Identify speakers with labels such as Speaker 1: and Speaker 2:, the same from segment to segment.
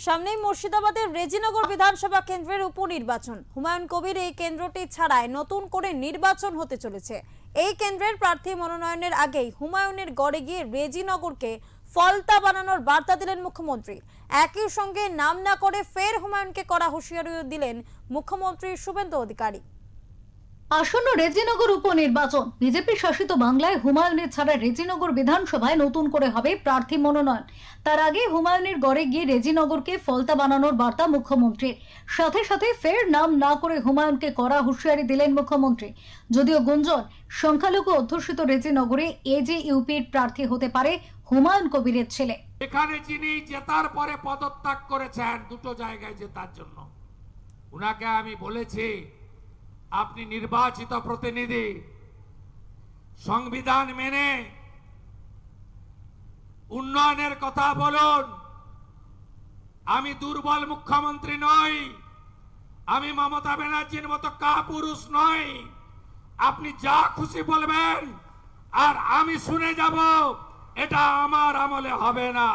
Speaker 1: সামনেই মুর্শিদাবাদের রেজিনগর বিধানসভা কেন্দ্রের উপনির্বাচন। হুমায়ুন কবির এই কেন্দ্রটি ছাড়াই নতুন করে নির্বাচন হতে চলেছে। এই কেন্দ্রের প্রার্থী মনোনয়নের আগেই হুমায়ুনের গড়ে গিয়ে রেজিনগরকে ফলতা বানানোর বার্তা দিলেন মুখ্যমন্ত্রী। একই সঙ্গে নাম না করে ফের হুমায়ুনকে কড়া হুঁশিয়ারিও দিলেন মুখ্যমন্ত্রী শুভেন্দু অধিকারী।
Speaker 2: আসন্ন রেজিনগর উপনির্বাচন। বিজেপি শাসিত বাংলায় হুমায়ুনের ছাড়া রেজিনগর বিধানসভায় নতুন করে হবে প্রার্থী মনোনয়ন। তার আগে হুমায়ুনের গড়ে গিয়ে রেজিনগরকে ফলতা বানানোর বার্তা মুখ্যমন্ত্রীর। সাথে সাথে ফের নাম না করে হুমায়ুনকে কড়া হুঁশিয়ারি দিলেন মুখ্যমন্ত্রী। যদিও গুঞ্জন, সংখ্যালঘু অধ্যুষিত রেজিনগরে এজেইউপির প্রার্থী হতে পারে হুমায়ুন কবিরের ছেলে।
Speaker 3: এখানে যিনি জেতার পরে পদত্যাগ করেছেন দুটো জায়গায় জেতার জন্য, উনাকে আমি বলেছি, আপনি নির্বাচিত প্রতিনিধি, সংবিধান মেনে উন্নয়নের কথা বলুন। আমি দুর্বল মুখ্যমন্ত্রী নই, আমি মমতা ব্যানার্জির মতো কাপুরুষ নই। আপনি যা খুশি বলবেন আর আমি শুনে যাব, এটা আমার আমলে হবে না।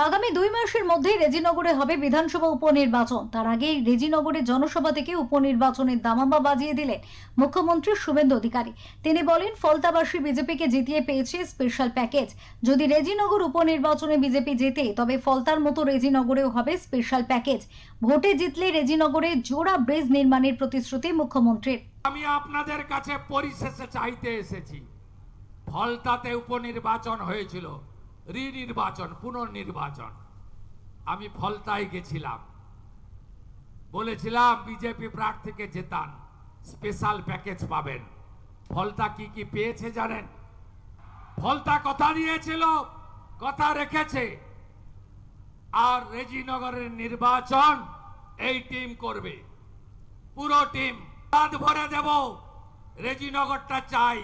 Speaker 2: আগামী 2 মাসের মধ্যেই রেজিনগরে হবে বিধানসভা উপনির্বাচন। তার আগেই রেজিনগরে জনসভা থেকে উপনির্বাচনের দামামা বাজিয়ে দিলেন মুখ্যমন্ত্রী শুভেন্দু অধিকারী। তিনি বলেন, ফলতাবাসী বিজেপিকে জিতিয়ে পেয়েছে স্পেশাল প্যাকেজ। যদি রেজিনগর উপনির্বাচনে বিজেপি জেতে, তবে ফলতার মতো রেজিনগরেও হবে স্পেশাল প্যাকেজ। ভোটে জিতলে রেজিনগরে জোড়া ব্রিজ নির্মাণের প্রতিশ্রুতি মুখ্যমন্ত্রীর।
Speaker 3: আমি আপনাদের কাছে পরিশেষে চাইতে এসেছি, ফলতাতে উপনির্বাচন হয়েছিল, রিনির্বাচন, পুনর্নির্বাচন। আমি ফলতায় গেছিলাম, বলেছিলাম বিজেপি প্রার্থীকে জেতান, স্পেশাল প্যাকেজ পাবেন। ফলতা কি কি পেয়েছে জানেন? ফলতা কথা দিয়েছিল, কথা রেখেছে। আর রেজিনগরের নির্বাচন এই টিম করবে, পুরো টিম। হাত ভরে দেব, রেজিনগরটা চাই।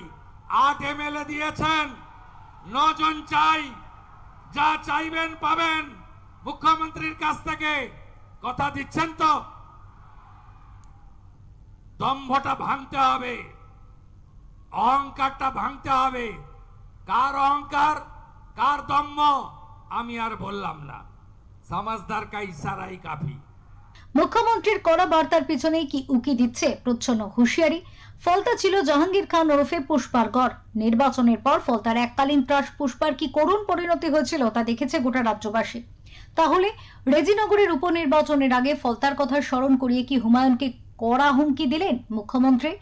Speaker 3: 8 এমএলএ দিয়েছেন, 9 জন চাই। যা চাইবেন পাবেন মুখ্যমন্ত্রীর কাছ থেকে। কথা দিচ্ছেন তো? দম্ভটা ভাঙতে হবে, অহংকারটা ভাঙতে হবে। কার অহংকার, কার দম্ভ আমি আর বললাম না। সমাজদার কা ইশারাই কাফি।
Speaker 2: মুখ্যমন্ত্রীর কড়া বার্তার পিছনেই কি উকি দিচ্ছে প্রচ্ছন্ন হুঁশিয়ারি। ফলতা ছিল জাহাঙ্গীর খান ওরফে পুষ্পার গড়। নির্বাচনের পর ফলতার এককালীন ত্রাস পুষ্পার কি করুণ পরিণতি হয়েছিল তা দেখেছে গোটা রাজ্যবাসী। তাহলে রেজিনগরের উপনির্বাচনের আগে ফলতার কথা স্মরণ করিয়ে কি হুমায়ুনকে কড়া হুমকি দিলেন মুখ্যমন্ত্রী?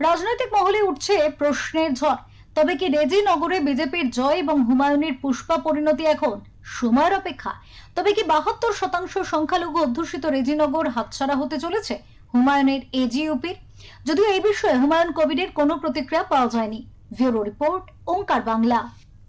Speaker 2: রাজনৈতিক মহলে উঠছে প্রশ্নের ঝড়। তবে কি রেজিনগরে বিজেপির জয় এবং হুমায়ুনের পুষ্পা পরিণতি এখন সময়ের অপেক্ষা? তবে কি 72% সংখ্যালঘু অধ্যুষিত রেজিনগর হাতছাড়া হতে চলেছে হুমায়ুনের এজেইউপির? যদিও এই বিষয়ে হুমায়ুন কবিরের কোনো প্রতিক্রিয়া পাওয়া যায়নি। ব্যুরো রিপোর্ট, ওঙ্কার বাংলা।